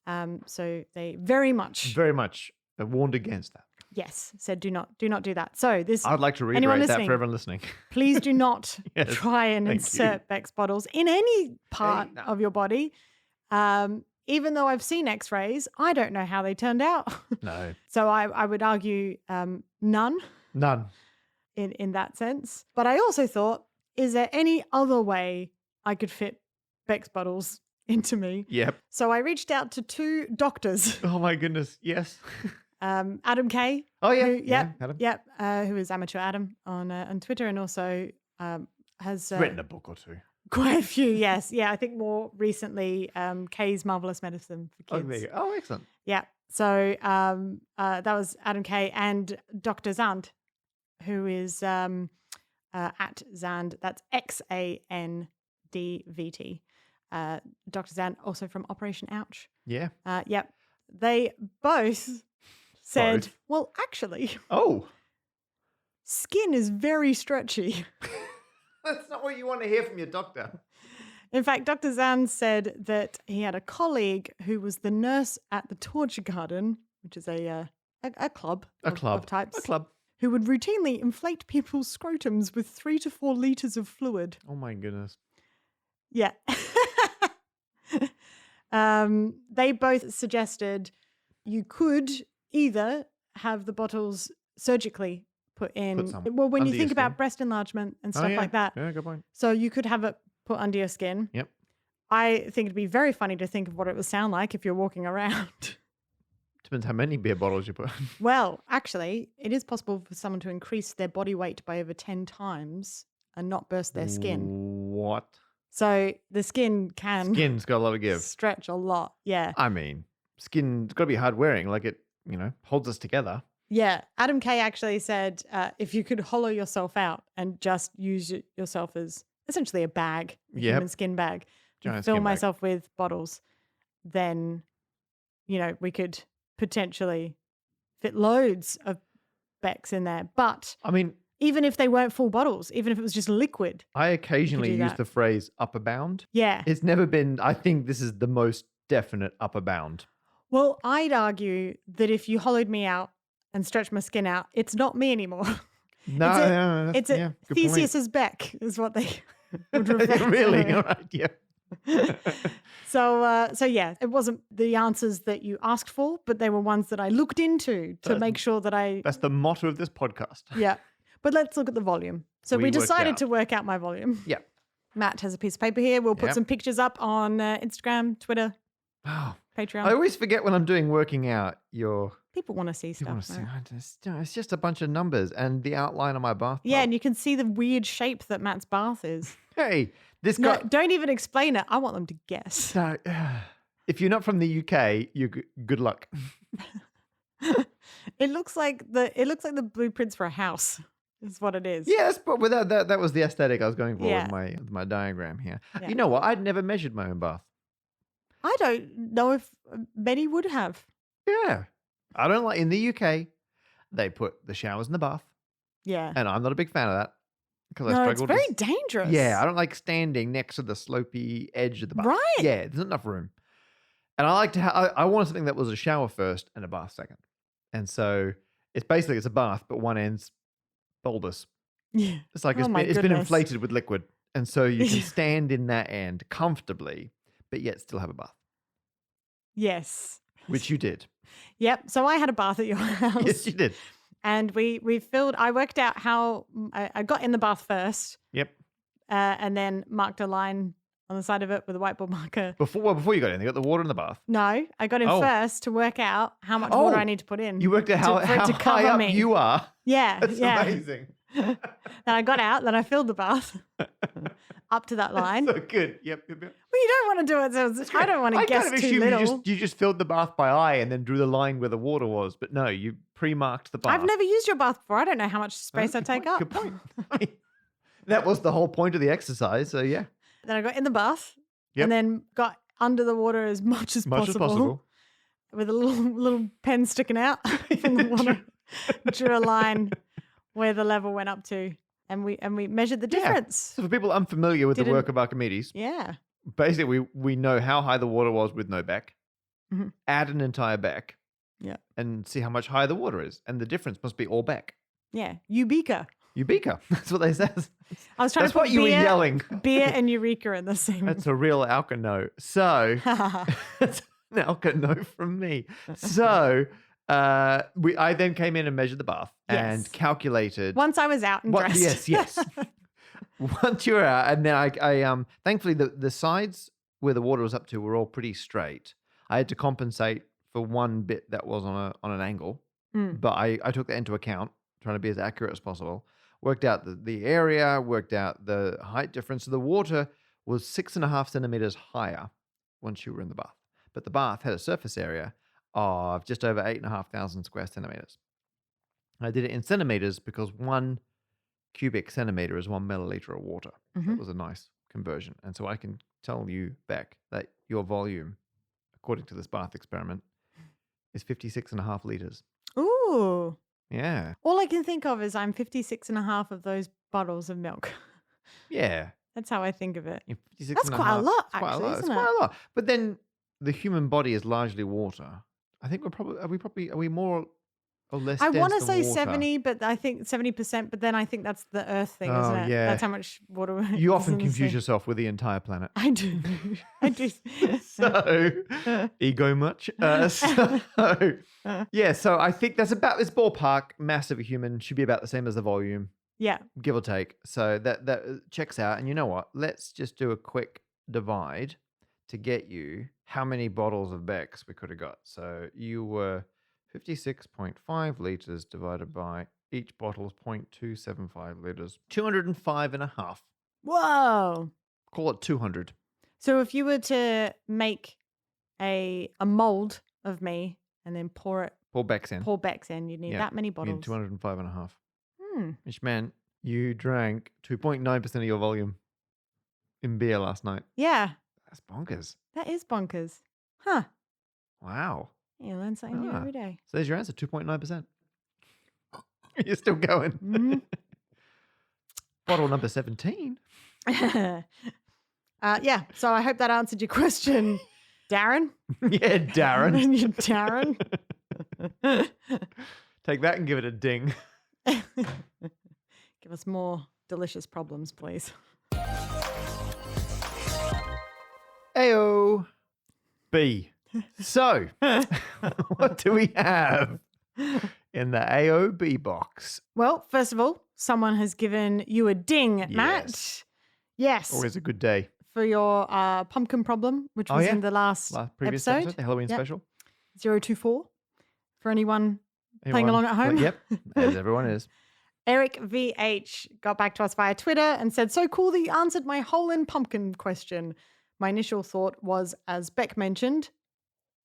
So they very much, Very much warned against that. yes, said do not do that. So this, I'd like to Anyone reiterate that listening? for everyone listening. please do not Yes, try and thank insert Beck's bottles in any part no. of your body. Even though I've seen x-rays, I don't know how they turned out. No. So I would argue none None. in that sense. But I also thought, is there any other way I could fit Beck's bottles into me? Yep. So I reached out to two doctors, Oh, my goodness. Yes. Adam Kay, Oh, yeah. who, Adam. who is Amateur Adam on Twitter, and also has Written a book or two. quite a few. Yes, yeah. I think more recently, Kay's Marvelous Medicine for Oh, Kids. there you go. Oh, excellent. Yeah. So that was Adam Kay and Dr. Xand, who is at Xand. That's XANDVT. Dr. Xand, also from Operation Ouch. Yeah. Yep. They both said, Both? well, actually, Oh. skin is very stretchy. That's not what you want to hear from your doctor. In fact, Dr. Xand said that he had a colleague who was the nurse at the Torture Garden, which is a club. Of types. A club. Who would routinely inflate people's scrotums with 3 to 4 liters of fluid. Oh, my goodness. Yeah. They both suggested you could either have the bottles surgically put in. some Well, when you under think your about skin. breast enlargement and Oh, stuff yeah. like that. Yeah, good point. So you could have it put under your skin. Yep. I think it'd be very funny to think of what it would sound like if you're walking around. Depends how many beer bottles you put. Well, actually, it is possible for someone to increase their body weight by over 10 times and not burst their skin. What? So the skin can Skin's got a lot of give. stretch a lot. Yeah. I mean, skin's got to be hard wearing. Like it, holds us together. Yeah. Adam Kay actually said if you could hollow yourself out and just use yourself as essentially a bag, a Yep. human skin bag, and Giant fill skin bag. myself with bottles, then, we could potentially fit loads of Becks in there. But I mean, even if they weren't full bottles, even if it was just liquid. I occasionally do use that. the phrase upper bound. Yeah. It's never been, I think this is the most definite upper bound. Well, I'd argue that if you hollowed me out and stretched my skin out, it's not me anymore. No, It's a- no, It's yeah, a good point. Theseus's Beck is what they would refer to Really? me. All right, yeah. So yeah, it wasn't the answers that you asked for, but they were ones that I looked into to make sure that I, That's the motto of this podcast. yeah. But let's look at the volume. So We we worked decided out. to work out my volume. Yeah. Matt has a piece of paper here. We'll put Yep. some pictures up on Instagram, Twitter, Oh, Patreon. I always forget when I'm doing working out. People want to see You stuff. want to see? right? It's just a bunch of numbers and the outline of my bathtub. Yeah, and you can see the weird shape that Matt's bath is. Hey, this No, guy. don't even explain it. I want them to guess. So, if you're not from the UK, you good luck. It looks like the blueprints for a house. Is what it is. Yes, but without that was the aesthetic I was going for Yeah. with my diagram here. Yeah. You know what? I'd never measured my own bath. I don't know if many would have. Yeah, I don't like in the UK. They put the showers in the bath, Yeah. and I'm not a big fan of that because I No, it's struggle. very dangerous. Yeah, I don't like standing next to the slopey edge of the bath. Right. Yeah, there's not enough room. And I like to I wanted something that was a shower first and a bath second. And so it's a bath, but one end's bulbous. Yeah. It's like Oh my it's been goodness. inflated with liquid. And so you can stand in that end comfortably, but yet still have a bath, Yes. which you did. Yep. So I had a bath at your house. Yes, you did. And we filled, I worked out how I got in the bath first Yep. and then marked a line on the side of it with a whiteboard marker. Before you got in, you got the water in the bath. No, I got in Oh. first to work out how much water I need to put in. You worked out for it how to high cover up me. you are. Yeah. That's yeah. amazing. Then I got out, then I filled the bath up to that line. So good. Yep. Well, you don't want to do it. So I don't want to guess kind of too assumed little. you just filled the bath by eye and then drew the line where the water was. But no, you pre-marked the bath. I've never used your bath before. I don't know how much space I Good take point, up. Good point. That was the whole point of the exercise. So yeah. Then I got in the bath Yep. and then got under the water as much as Much as possible. with a little pen sticking out from the water. Drew a line where the level went up to, and we measured the difference. So for people unfamiliar with the work of Archimedes, Yeah. basically we know how high the water was with no Beck, Mhm. add an entire Beck, Yeah. and see how much higher the water is. And the difference must be all Beck. Yeah. Eureka. Eureka. That's what they say. I was trying That's to put what you were yelling. beer and eureka in the same. That's a real Alcano. So that's an Alcano from me. So I then came in and measured the bath and Yes. calculated. Once I was out and dressed. Yes. Once you're out, and then I thankfully the sides where the water was up to were all pretty straight. I had to compensate for one bit that was on an angle, but I took that into account, trying to be as accurate as possible. Worked out the area, worked out the height difference. So the water was 6.5 centimeters higher once you were in the bath, but the bath had a surface area of just over 8,500 square centimeters. I did it in centimeters because 1 cubic centimeter is 1 milliliter of water. Mm-hmm. That was a nice conversion. And so I can tell you, Beck, that your volume, according to this bath experiment, is 56.5 liters. Ooh. Yeah. All I can think of is I'm 56.5 of those bottles of milk. Yeah. That's how I think of it. Yeah, 56 That's and quite a half. lot, It's quite a actually, lot. isn't It's it? quite a lot. But then the human body is largely water. I think are we more or less I want to dense say than water? 70, but I think 70%, but then I think that's the Earth thing, Oh, isn't it? yeah. That's how much water You is often in the confuse sea. yourself with the entire planet. I do. I do. So, ego much? So I think that's about this ballpark. Mass of a human should be about the same as the volume, Yeah. give or take. So that checks out. And you know what? Let's just do a quick divide to get you how many bottles of Beck's we could have got. So you were 56.5 liters divided by each bottle is 0.275 liters, 205.5. Whoa. Call it 200. So if you were to make a mold of me and then pour Beck's in. Beck's in, you'd need Yeah, that many You bottles. need 205.5. Hmm. Which meant you drank 2.9% of your volume in beer last night. Yeah. That's bonkers. That is bonkers. Huh. Wow. You learn something new Ah. every day. So there's your answer, 2.9%. You're still going. Mhm. Bottle number 17. Yeah. So I hope that answered your question, Darren. Yeah, Darren. You Darren. Take that and give it a ding. Give us more delicious problems, please. Ayo. B. So, what do we have in the AOB box? Well, first of all, someone has given you a ding, Matt. Yes. Always a good day. For your pumpkin problem, which was in the last Previous episode. the Halloween Yep. special. 024. For anyone playing along at home. Yep, as everyone is. Eric VH got back to us via Twitter and said, so cool that you answered my hole in pumpkin question. My initial thought was, as Beck mentioned,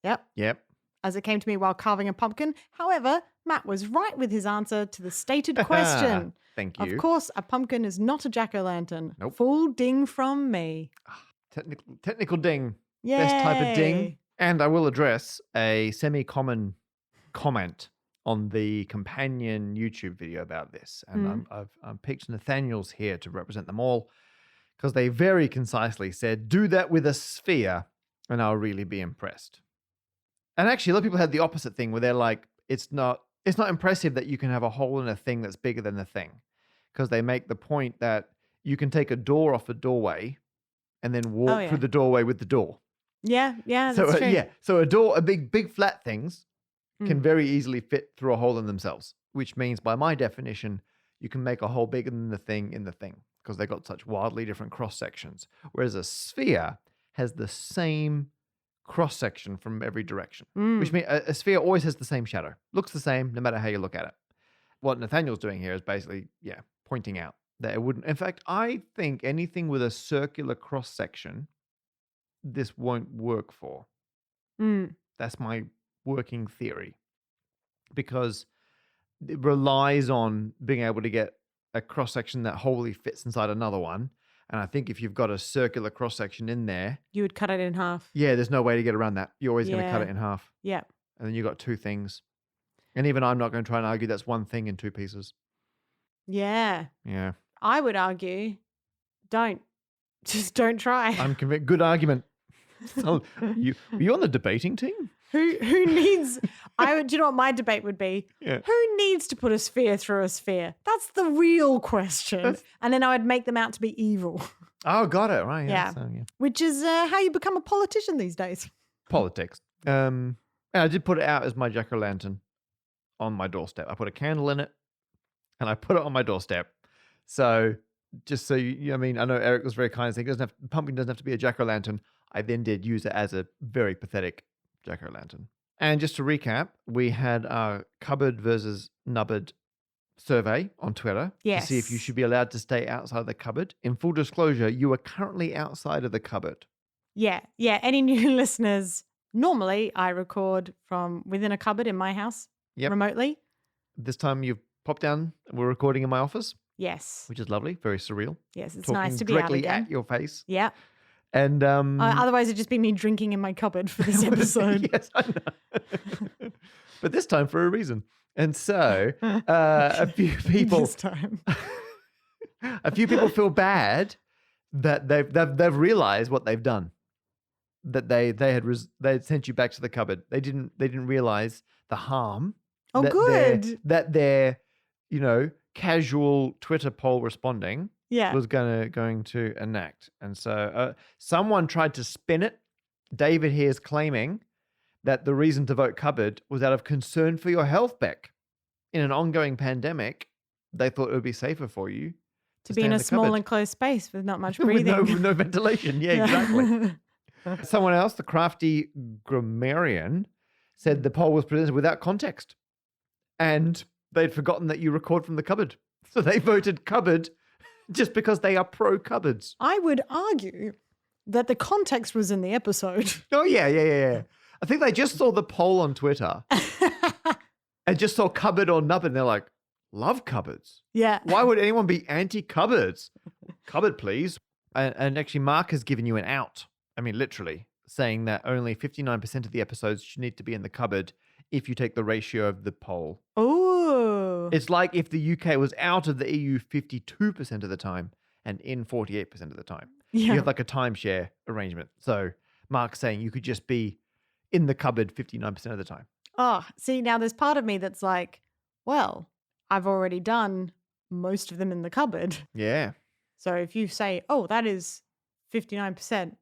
Yep. as it came to me while carving a pumpkin. However, Matt was right with his answer to the stated question. Thank you. Of course, a pumpkin is not a jack-o'-lantern. Nope. Full ding from me. Technical ding. Yay. Best type of ding. And I will address a semi-common comment on the companion YouTube video about this. And I've picked Nathaniel's here to represent them all because they very concisely said, do that with a sphere and I'll really be impressed. And actually, a lot of people had the opposite thing where they're like, it's not impressive that you can have a hole in a thing that's bigger than the thing, because they make the point that you can take a door off a doorway and then walk through the doorway with the door. Yeah, that's true. Yeah. So a big flat things can Mm. very easily fit through a hole in themselves, which means by my definition, you can make a hole bigger than the thing in the thing because they got such wildly different cross sections. Whereas a sphere has the same cross section from every direction, which Mm. means a sphere always has the same shadow, looks the same no matter how you look at it. What Nathaniel's doing here is basically, pointing out that it wouldn't. In fact, I think anything with a circular cross section, this won't work for. Mm. That's my working theory because it relies on being able to get a cross section that wholly fits inside another one. And I think if you've got a circular cross section in there, You would cut it in half. yeah, there's no way to get around that. You're always going to cut Yeah. it in half. Yeah. And then you've got two things. And even I'm not going to try and argue that's one thing in two pieces. Yeah. Yeah. I would argue, don't. Just don't try. I'm convinced. Good argument. So, were you on the debating team? Who needs? Do you know what my debate would be? Yeah. Who needs to put a sphere through a sphere? That's the real question. And then I would make them out to be evil, Oh, got it. Right. Yeah. So, which is how you become a politician these days. Politics. And I did put it out as my jack-o'-lantern on my doorstep. I put a candle in it and I put it on my doorstep. So just so I know Eric was very kind saying pumpkin doesn't have to be a jack-o'-lantern. I then did use it as a very pathetic jack-o'-lantern. And just to recap, we had our cupboard versus nubbard survey on Twitter to see if you Yes. should be allowed to stay outside the cupboard. In full disclosure, you are currently outside of the cupboard. Yeah. Any new listeners? Normally, I record from within a cupboard in my house remotely. This time you've popped down. We're recording in my office, Yes. which is lovely, very surreal. Yes, it's Talking nice to be out directly again. at your face. Yeah. And Otherwise, it'd just be me drinking in my cupboard for this episode. Yes, I know. But this time for a reason. And so a few people This time. a few people feel bad that they've realized what they've done. That they had sent you back to the cupboard. They didn't realize the harm. Oh, good. That their casual Twitter poll responding Yeah. was going to enact. And so someone tried to spin it. David here is claiming that the reason to vote cupboard was out of concern for your health, Beck. In an ongoing pandemic, they thought it would be safer for you To stay be in a the small cupboard. enclosed space with not much with breathing. no ventilation. Yeah, exactly. Someone else, the crafty grammarian, said the poll was presented without context. And they'd forgotten that you record from the cupboard. So they voted cupboard just because they are pro cupboards. I would argue that the context was in the episode. Oh, yeah. I think they just saw the poll on Twitter and just saw cupboard or nubbin. And they're like, love cupboards. Yeah. Why would anyone be anti-cupboards? Cupboard, please. And actually, Mark has given you an out. I mean, literally, saying that only 59% of the episodes should need to be in the cupboard if you take the ratio of the poll. Oh. It's like if the UK was out of the EU 52% of the time and in 48% of the time. You Yeah. have like a timeshare arrangement. So Mark's saying you could just be in the cupboard 59% of the time. Oh, see, now there's part of me that's like, well, I've already done most of them in the cupboard. Yeah. So if you say, oh, that is 59%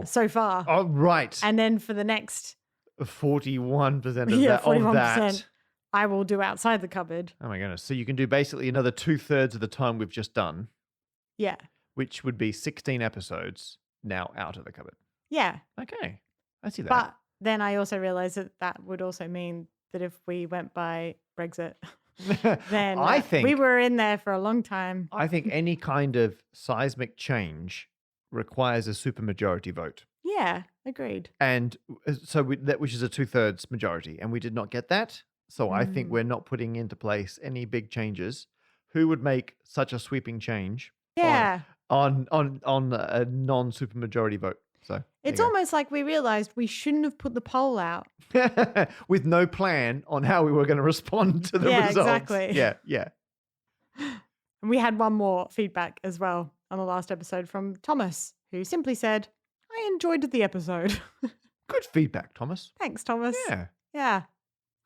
so far. Oh, right. And then for the next 41% of yeah, that. 41%, Of that. I will do outside the cupboard. Oh my goodness. So you can do basically another 2/3 of the time we've just done, Yeah. which would be 16 episodes now out of the cupboard. Yeah. Okay. I see that. But then I also realized that that would also mean that if we went by Brexit, then I think we were in there for a long time. I think any kind of seismic change requires a supermajority vote. Yeah, agreed. And so which is a 2/3 majority, and we did not get that. So I think Mm. we're not putting into place any big changes. Who would make such a sweeping change Yeah. on a non-supermajority vote? So there It's you go. almost like we realized we shouldn't have put the poll out. With no plan on how we were going to respond to the Yeah, results. exactly. Yeah. And we had one more feedback as well on the last episode from Thomas, who simply said, I enjoyed the episode. Good feedback, Thomas. Thanks, Thomas. Yeah. Yeah.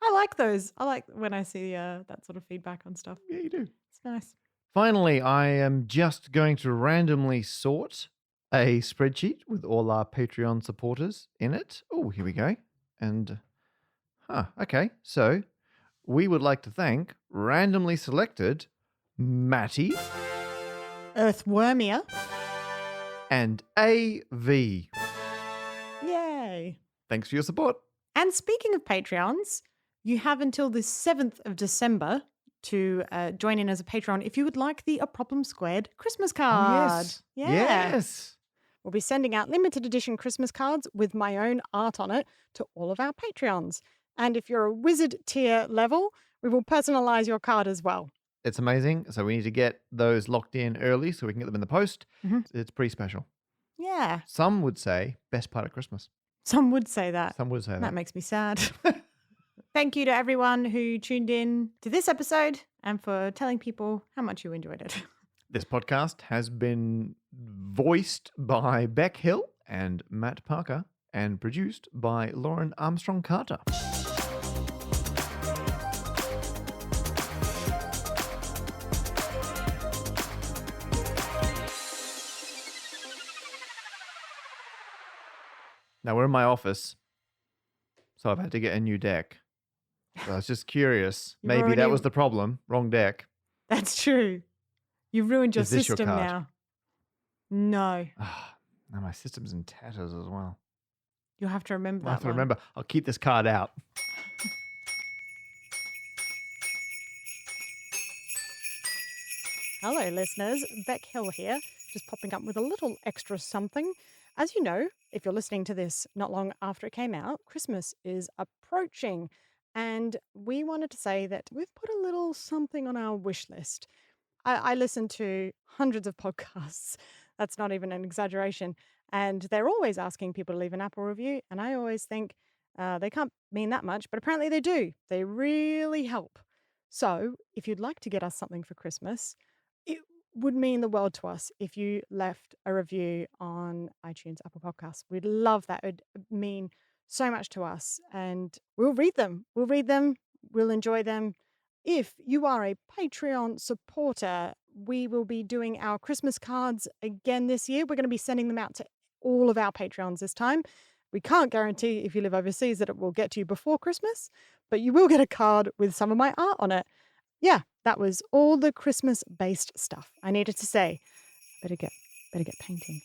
I like those. I like when I see that sort of feedback on stuff. Yeah, you do. It's nice. Finally, I am just going to randomly sort a spreadsheet with all our Patreon supporters in it. Oh, here we go. And, okay. So we would like to thank randomly selected Matty Earthwormia. and AV. Yay. Thanks for your support. And speaking of Patreons, you have until the 7th of December to join in as a Patreon if you would like the A Problem Squared Christmas card. Oh, yes. We'll be sending out limited edition Christmas cards with my own art on it to all of our Patreons. And if you're a wizard tier level, we will personalize your card as well. It's amazing. So we need to get those locked in early so we can get them in the post. Mm-hmm. It's pretty special. Yeah. Some would say best part of Christmas. Some would say that. Some would say that. That makes me sad. Thank you to everyone who tuned in to this episode and for telling people how much you enjoyed it. This podcast has been voiced by Bec Hill and Matt Parker and produced by Lauren Armstrong Carter. Now we're in my office, so I've had to get a new deck. So I was just curious. Maybe that was the problem. Wrong deck. That's true. You've ruined your Is this your system card? now. No. Now my system's in tatters as well. You'll have to remember that I have to one. remember. I'll keep this card out. Hello, listeners. Bec Hill here, just popping up with a little extra something. As you know, if you're listening to this not long after it came out, Christmas is approaching. And we wanted to say that we've put a little something on our wish list. I listen to hundreds of podcasts. That's not even an exaggeration. And they're always asking people to leave an Apple review. And I always think they can't mean that much, but apparently they do. They really help. So if you'd like to get us something for Christmas, it would mean the world to us if you left a review on iTunes, Apple Podcasts. We'd love that. It would mean so much to us. And we'll read them. We'll enjoy them. If you are a Patreon supporter, we will be doing our Christmas cards again this year. We're going to be sending them out to all of our Patreons this time. We can't guarantee if you live overseas that it will get to you before Christmas, but you will get a card with some of my art on it. Yeah, that was all the Christmas-based stuff I needed to say. Better get painting.